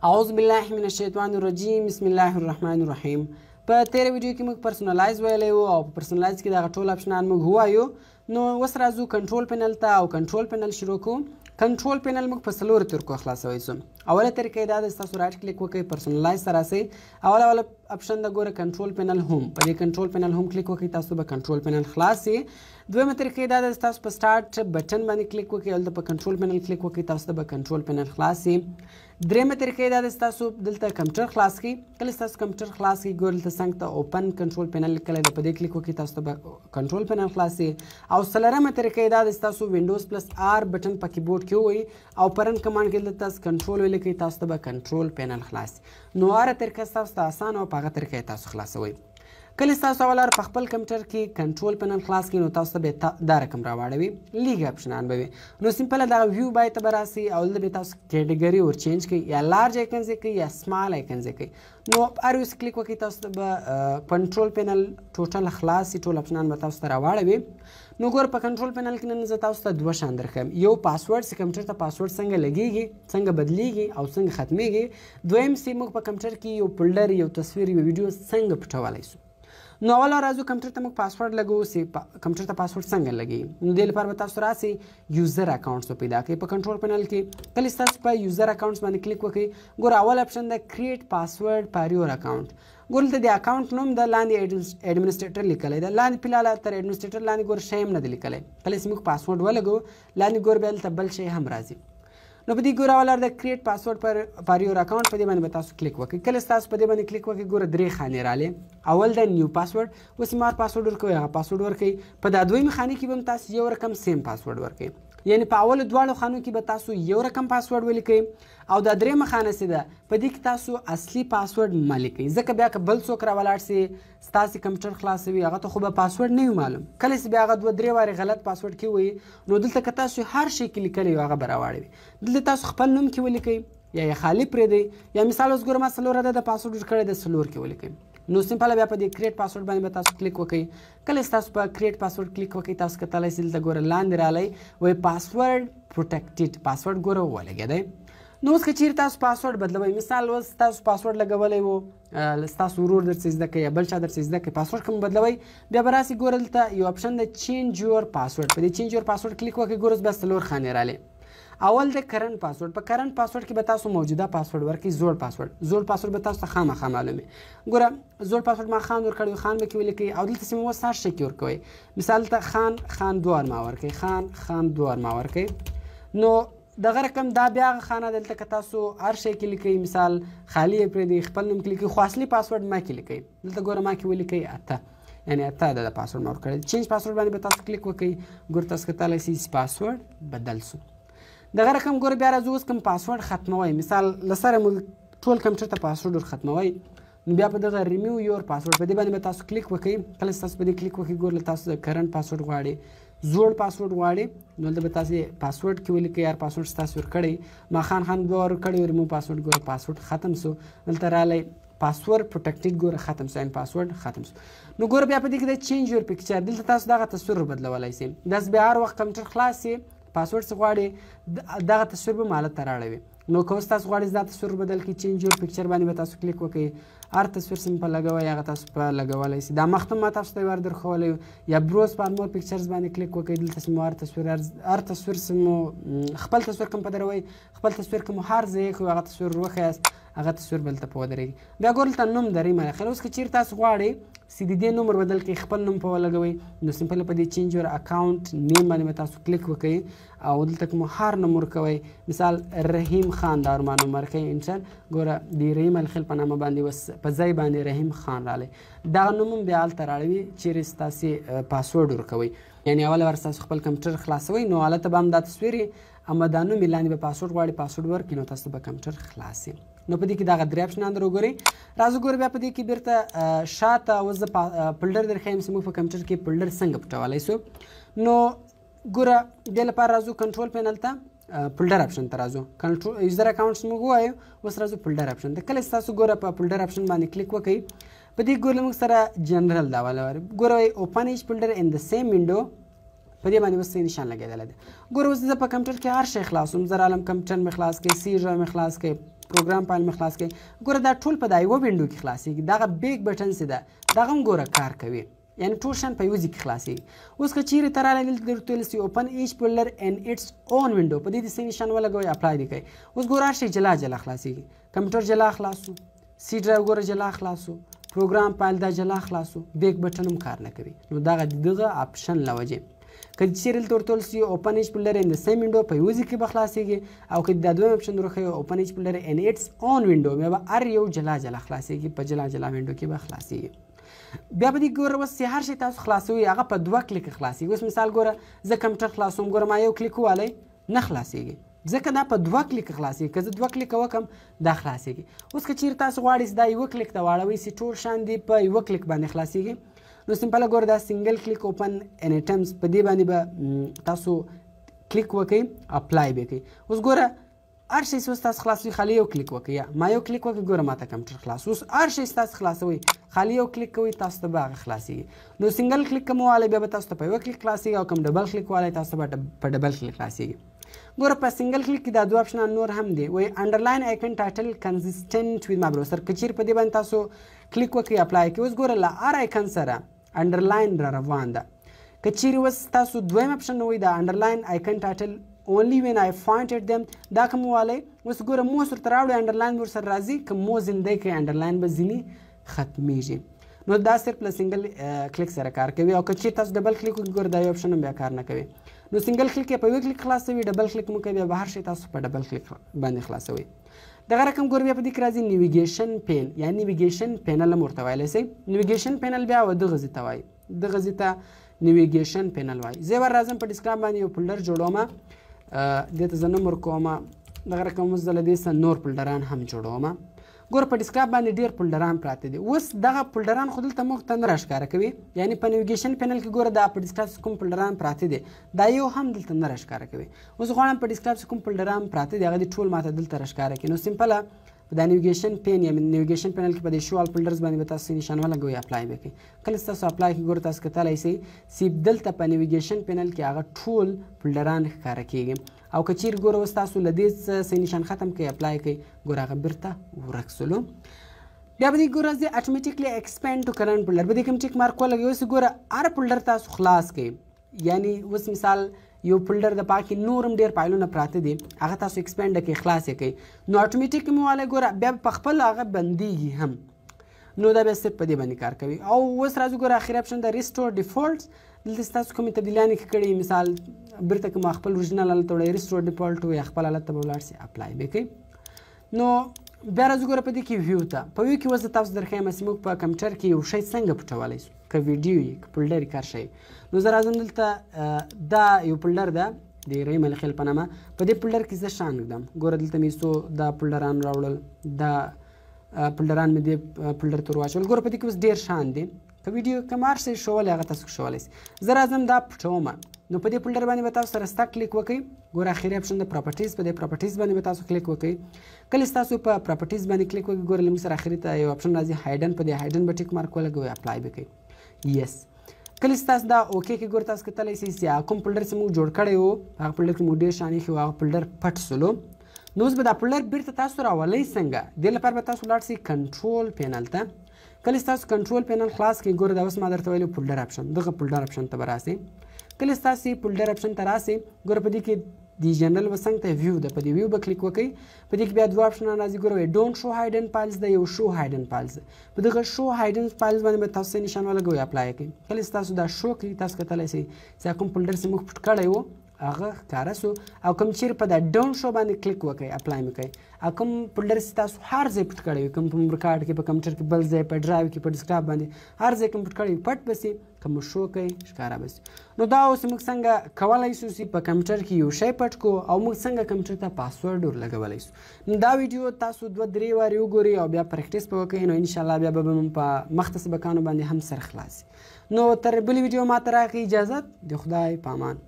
اعوذ بالله من الشیطان الرجیم بسم الله الرحمن الرحیم. په تیره ویډیو کې موږ پرسونلایز ویلی وو او په پرسونلایز کې دغه ټول اپشنان موږ ووایو. نو اوس راځو کنټرول پینل ته او کنټرول پینل شروع کوو. کنټرول پینل موږ په څلورو طریقو خلاصوی سو. اوله طریقه دا ده ستاسو رایټ کلیک وکړئ پرسونلایز ته راسئ. اوله اپشن د ګوره کنټرول پینل هوم، په دې کنټرول پینل هوم کلیک وکړئ تاسو به کنټرول پینل خلاص شي. دویمه طریقه دا ده تاسو په سٹارټ بټن باندې کلیک وکړئ، هلته په کنټرول پینل کلیک وکړئ تاسو ته به کنټرول پینل خلاص شي. درېیمه طریقه دا ده تاسو دلته کمپیوټر خلاص کړئ. کله تاسو کمپیوټر خلاص کړئ ګوره دلته څنګ ته اوپن کنټرول پینل لیکلی ده، په دې کلیک وکړئ تاسو ته به کنټرول پینل خلاص شي. او څلورمه طریقه دا ده تاسو وینډوز پلس آر بټن په کیبورډ کې ووهئ او په رن کمانډ کې دلته تاسو کنټرول ولیکئ تاسو ته به کنټرول پینل خلاص شي. نو هره طریقه ستاسو ته اسانه او په هغه طریقه تاسو خلاصوئ. کله ستاسو اول په خپل کمپیوټر کې کنټرول پینل خلاص کړئ نو تاسو ته به دا رقم راواړوي، لیږ اپشنان به وي. نو سمپله دغه ویو بای ته به راسئ او دلته به تاسو کیټګري ور چینج کړئ، یا لارج آیکن ځای کړئ یا سمال آیکن ځای کړئ. نو هر یو کلیک وکړئ تاسو ته به کنټرول پینل ټوټل خلاص شي، ټول اپشنان به تاسو ته راواړوي. نو ګوره په کنټرول پینل کې نن زه تاسو ته دوه شیان درښیم. یو پاسورډ چې کمپیوټر ته پاسورډ څنګه لګیږي، څنګه بدلیږي او څنګه ختمیږي. دویم چې موږ په کمپیوټر کې یو فولډر، یو تصویر، یو ویډیو څنګه پټولی سو. نو اوله راځو کمپیوټر ته موږ پاسورډ لګوو چې کمپیوټر ته پاسورډ څنګه لګي. نو دې لپاره به تاسو راسئ یوزر اکاونټس به پیدا کړئ په کنټرول پینل کې. کله چې تاسو په یوزر اکاونټس باندې کلیک وکړئ ګوره اول اپشن ده کریټ پاسورډ فار یور اکاونټ. ګوره دلته د اکاونټ نوم د لاندې ایډمنسټریټر لیکلی ده، لاندې فلحاله تر ایډمنسټریټر لاندې ګوره شی هم نه دی لیکلی. کله چې موږ پاسورډ ولګو لاندې ګوره بیا دلته بل شی هم راځي. نو په دې ګوره اول د کریټ پاسورډ فار یور اکاونټ په دې باندې به تاسو کلیک وکړئ. کله چې تاسو په دې باندې کلیک وکړئ ګوره درې خانې رالې. اول د نیو پاسورډ، اوس مار پاسورډ ورکوئ هغه پاسورډ ورکوئ. په دا دویمه خانې کې به هم تاسو یو رقم سیم پاسورډ ورکوئ، یعنی په اولو دواړو خانو کې به تاسو یو رقم پاسورډ ولیکئ. او دا درېیمه خانه چې ده په دې کې تاسو اصلي پاسورډ مه لیکئ، ځکه بیا که بل څوک راولاړ سي ستاسې کمپیوټر خلاصوي هغه ته خو به پاسورډ نه وي معلوم. کله چې بیا هغه دوه درې وارې غلط پاسورډ کې ووایي نو دلته که تاسو هر شی کې لیکلی وي هغه به راواړوي. دلته تاسو خپل نوم کې ولیکئ یا یې خالي پرېږدئ، یا مثال اوس ګوره ما څلور عدده پاسورډ ورکړی د څلور کې ولیکئ. نو سمپله بیا په دې کریټ پاسورډ باندې به تاسو کلیک وکړئ. کله چې تاسو په کریټ پاسورډ کلیک وکړئ تاسو کتلی سئ دلته ګوره لاندې رالی وایي پاسورډ پروټیکټډ، پاسورډ ګوره ولګېدی. نو اوس که چیرې تاسو پاسورډ بدلوئ، مثال اوس تاسو پاسورډ لګولی و ستاسو ورور درڅې زده کوي یا بل چا درڅې زده کوي، پاسورډ که مو بدلوئ بیا به راسئ ګوره دلته یو اپشن د چینج یور پاسورډ، په دې چینج یور پاسورډ کلیک وکړئ. ګوره اوس بیا څلور خانې رالې. اول د کرنټ پاسورډ، په کرنټ پاسورډ کې به تاسو موجوده پاسورډ ورکړئ، زوړ پاسورډ. زوړ پاسورډ به تاسو ته خامخا معلومي. ګوره زوړ پاسورډ ما خان ورکړی، خان به کې ولیکئ او دلته چې مو اوس هر شی کې ورکوئ. مثال ته خان دوار ما ورکړئ، خان دوار ما ورکړئ. نو دغه رقم دا بیا هغه خانه دلته که تاسو هر شی کې لیکئ، مثال خالي یې پرېږدئ، خپل نوم کې لیکئ، خو اصلي پاسورډ ما کې لیکئ. دلته ګوره ما کې ولیکئ اته، یعنې اته عدده پاسورډ ما ورکړی. چینج پاسورډ باندې به تاسو کلیک وکړئ. ګوره تاسو کتلی سئ چې پاسورډ بدل سو. دغه رقم ګوره بیا راځو اوس کوم پاسورډ ختموئ، مثال له سره مو ټول کمپیوټر ته پاسورډ ور ختموئ نو بیا په دغه ریمیو یور پاسورډ په دې باندې به تاسو کلیک وکړئ. کله چې تاسو په دې کلیک وکړئ ګوره له تاسو د کرنټ پاسورډ غواړي، زوړ پاسورډ غواړي، نو دلته به تاسو پاسورډ کې ولیکئ هر پاسورډ چې تاسو ورکړی. ما خان دوه ورکړی ریمو پاسورډ، ګوره پاسورډ ختم سو. دلته رالی پاسورډ پروټیکټډ ګوره ختم سو، یعنې پاسورډ ختم سو. نو ګوره بیا په دې کې د چینج یور پکچر، دلته تاسو دغه تصویر بدلولی سئ. داسې بیا هر وخت کمپیوټر خلاص سي پاسورډ څه غواړي دغه تصویر به مالت ته راړوي. نو که اوس تاسو غواړئ دا تصویر بدل کړئ چینج یور پکچر باندې به تاسو کلیک وکړئ. هر تصویر چې په لګوئ هغه تاسو په لګولی سئ. دا مخته ما تاسو ته یو وار درښولی یا بروز فار مور پکچرز باندې کلیک وکړئ. دلته چې مو هر تصویر چې مو خپل تصویر کوم په دروئ، خپل تصویر که مو هر ځای کړو هغه تصویر وښیاست هغه تصویر به دلته په ودرېږي. بیا ګوره دلته نوم درئ مخکې. اوس که چیرې تاسو غواړئ چې د دې نوم ور بدل کړئ، خپل نوم په ولګوئ، نو سمپل په دې چینج یور اکاونټ نیم باندې به تاسو کلیک وکړئ او دلته که مو هر نوم ورکوئ، مثال رحیم خان دا ور ما نوم ورکوئ انټر. ګوره د رحیم الخیل په نامه باندې اوس په ځای باندې رحیم خان رالی. دغه نوم هم بیا هلته راړوي چیرې ستاسې پاسورډ ورکوئ، یعنې اول ور ستاسو خپل کمپیوټر خلاصوئ نو هلته به هم دا تصویر اما دا نوم یې لاندې به پاسورډ غواړي، پاسورډ ورکړي نو تاسو به کمپیوټر خلاص یې. نو په دې کې دغه درې اپشنان در وګورئ. راځو ګوره بیا په دې کې بیرته شاته اوس زه فولډر درښیم چې موږ په کمپیوټر کې فولډر څنګه پټولی سو. نو ګوره دې لپاره راځو کنټرول پینل ته، فولډر اپشن ته راځو. کنټرول یوزر اکاونټس موږ ووایو، اوس راځو فولډر اپشن ته. کله چې تاسو ګوره په فولډر اپشن باندې کلیک وکړئ په دې ګوره موږ سره جنرل دا والا ګوره وایي اوپن ایچ فولډر ان د سیم وینډو په دې باندې اوس نشان لګېدلی دی. ګوره اوس زه په کمپیوټر کې هر شی خلاصوم، زه رالم کمپیوټر مې خلاص کړئ، سی ډرایو مې خلاص کړئ، پروګرام فایل مې خلاص کړئ. ګوره دا ټول په دا یوه وینډو کې خلاصېږي. دغه بیک بټن چې ده دغه هم ګوره کار کوي، یعنی ټول شیان په یوه ځای کې خلاصېږي. اوس که چیرې ته راغلی دلته درته ویل سي اوپن ایچ فولډر ان اټس اون وینډو، په دې د سی نشان ولګوئ اپلای دې کوئ. اوس ګوره هر شی جلا جلا خلاصېږي. کمپیوټر جلا خلاصو، سی ډرایو ګوره جلا خلاصو، پروګرام فایل دا جلا خلاصو، بیک بټن هم کار نه کوي. نو دغه دغه اپشن له وجې که چیرې دلته ورته ویل سي اوپن ایچ فولډر ان د سیم وینډو په یوه ځای کې به خلاصېږي، او که دا دویم اپشن وروښیو اوپن ایچ فولډر ان اټس اون وینډو، بیا به هر یو جلا جلا خلاصېږي، په جلا جلا وینډو کې به خلاصېږي. بیا به دې ګوره اوس چې هر شی تاسو خلاصوئ هغه په 2 کلیکه خلاصېږي. اوس مثال ګوره زه کمپیوټر خلاصوم، ګوره ما یو کلیک ووالی نه خلاصېږي، ځکه دا په 2 کلیکه خلاصېږي. که زه 2 کلیکه وکړم دا خلاصېږي. اوس که چیرې تاسو غواړئ چې دا یوه کلیک ته واړوئ چې ټول شیان دې په یوه کلیک باندې خلاصېږي، نو سمپله ګوره دا سنګل کلیک اوپن ان ایټمز په دې باندې به تاسو کلیک وکئ، اپلای به کوئ. اوس ګوره هر شی اوس تاسو خلاصوي خالي یو کلیک وکړئ، یا ما یو کلیک وکړ ګوره ماته کمپیوټر خلاص. اوس هر شی تاسو خلاصوي خالي یو کلیک کوئ تاسو ته به هغه خلاصېږي. نو سنګل کلیک کوم والی بیا به تاسو ته په یوه کلیک خلاصېږي، او کوم ډبل کلیک والی تاسو ته به په ډبل کلیک خلاصېږي. ګوره په سنګل کلیک کې دا 2 اپشنان نور هم دي. وایي انډرلاین آیکن ټایټل کنسسټنټ ویز مای براوزر، که چیرې په دې باندې تاسو کلیک وکړئ اپلای کړئ. اوس ګوره له هر آیکن سره انډرلاین را روان ده. که چیرې اوس تاسو دویم اپشن وایي دا انډرلاین آیکن ټایټل only when I pointed them، دا کوم والی اوس ګوره موس ورته راوړئ انډرلاین به ورسره راځي، که مو زندۍ کوي انډرلاین به ځینې ختمیږي. نو دا صرف له سنګل کلیک سره کار کوي، او که چیرې تاسو ډبل کلیک وکړئ ګوره دا یو اپشن هم بیا کار نه کوي. نو سنګل کلیک یې په یوه کلیک خلاصوي، ډبل کلیک مو کوي بیا به هر شی تاسو په ډبل کلیک باندې خلاصوي. دغه رقم ګوره بیا په دې کې راځي نیویګیشن پین، یا نیویګیشن پینل هم ورته ویلی شئ. نیویګیشن پینل بیا دغه ځای ته وایي، دغه ځای ته نیویګیشن پینل وایي. زه ور راځم په ډسکټاپ باندې یو فولډر جوړوم، دې ته زه نوم ورکوم. دغه رقم اوس زه له دې څخه نور فولډران هم جوړوم. ګوره په ډسکټاپ باندې ډېر فولډران پراته دي. اوس دغه فولډران خو دلته موږ ته نه راښکاره کوي، یعنې په نیویګیشن پینل کې ګوره دا په ډسکټاپ څخه کوم فولډران پراته دي دا یو هم دلته نه راښکاره کوي. اوس غواړم په ډسکټاپ څخه کوم فولډران پراته دي هغه دې ټول ماته دلته راښکاره کړي. نو سمپله په دا نیویګیشن پین یا نیویګیشن پینل کې په دې شو آل فولډرز باندې به تاسو نشان ولګوئ، اپلای به کوئ. کله چې تاسو اپلای کړئ ګوره تاسو کتلی شئ چې دلته په نیویګیشن پینل کې هغه ټول فولډران ښکاره کېږي. او که چیرې ګوره اوس تاسو له دې څه نشان ختم کړئ اپلای کوئ ګوره هغه بیرته ورک سولو. بیا به دې ګوره زه اټومیټیکلی ایکسپینډ ټو کرنټ فولډر به دې کوم ټیک مارک ولګوئ. اوس ګوره هر فولډر تاسو خلاص کړئ، یعنی اوس مثال یو فولډر د پاکې نور هم ډېر فایلونه پراته دي هغه تاسو ایکسپینډ کړئ خلاص یې کړئ، نو اټومیټیک مو والی ګوره بیا په خپل هغه بندیږي هم. نو دا بیا صرف په دې باندې کار کوي. او اوس راځو ګوره اخري اپشن د ریسټور ډیفالټ، دلته تاسو کومې تبدیلیانې کړي مثال بیرته که ما خپل اوریجنل حالت ته وړئ ریسټور ډیفالټ وي خپل حالت ته به ولاړ سي اپلای به کوئ. نو بیا راځو ګوره په دې کې ویو ته. په ویو کې اوس زه تاسو درښیم چې موږ په کمپیوټر کې یو شی څنګه پټولی سو، که ویډیو وي که فولډر یې کار شی. نو زه راځم دلته دا یو فولډر ده د رحیم الخیل په نامه، په دې فولډر کې زه شان ږدم. ګوره دلته مې څو دا فولډران راوړل، دا فولډران مې دې فولډر ته ور واچول. ګوره په دې کې اوس ډېر شان دي، که ویډیو کوم هر څه ښولی هغه تاسو ښولی سي. زه راځم دا پټوم، نو په دې فولډر باندې به تاسو سره ستا کلیک وکئ. ګوره اخري اپشن د پراپرټیز، په دې پراپرټیز باندې به تاسو کلیک وکئ. کله چې تاسو په پراپرټیز باندې کلیک وکئ ګوره لمونږ سره اخري ته یو اپشن راځي هایډن، په دې هایډن به ټیک مارک ولګوئ اپلای به کوئ. یس کله چې تاسو دا اوکې کې ګوره تاسو کتلی سئ چې کوم فولډر چې موږ جوړ کړی و هغه فولډر کې موږ ډېر شان ایښي و هغه فولډر پټ سولو. نو اوس به دا فولډر بیرته تاسو راولئ څنګه؟ دې لپاره به تاسو ولاړ سئ کنټرول پینل ته. کله چې تاسو کنټرول پینل خلاص کړئ ګوره دا اوس ما درته ویلي فولډر اپشن، دغه فولډر اپشن ته به راسئ. کله چې تاسو فولډر اپشن ته راسئ ګوره په دې کې د جنرال به څنګ ته ویو ده، په دې ویو به کلیک وکئ. په دې کې بیا 2 اپشنان راځي ګوره ډونټ شو هایډن فایلز ده، یو شو هایډن فایلز ده. په دغه شو هایډن فایلز باندې به تاسو نشان ولګوئ اپلای کړئ. کله چې تاسو دا شو کړئ تاسو کتلی سئ چې کوم فولډر چې موږ پټ کړی و هغه ښکاره سو. او کوم چیرې په دا ډونټ شو باندې کلیک وکئ اپلای مې کوئ. او کوم فولډر چې تاسو هر ځای پټ کړی وي، کوم په ریکارډ کې، په کمپیوټر کې، بل ځای په ډرایو کې، په ډسکټاپ باندې هر ځای کوم پټ کړی وي پټ به سي، که مو شو کوئ ښکاره به سي. نو دا اوس موږ څنګه کولی سو چې په کمپیوټر کې یو شی پټ کړو او موږ څنګه کمپیوټر ته پاسورډ ورلګولی سو. نو دا ویډیو تاسو 2-3 وارې وګورئ او بیا پریکټیس به وکړئ، نو انشاءالله بیا به موږ په مخته سبقانو باندې هم سره خلاص. نو تر بلې ویډیو ما ته راکړئ اجازت، د خدای په امان.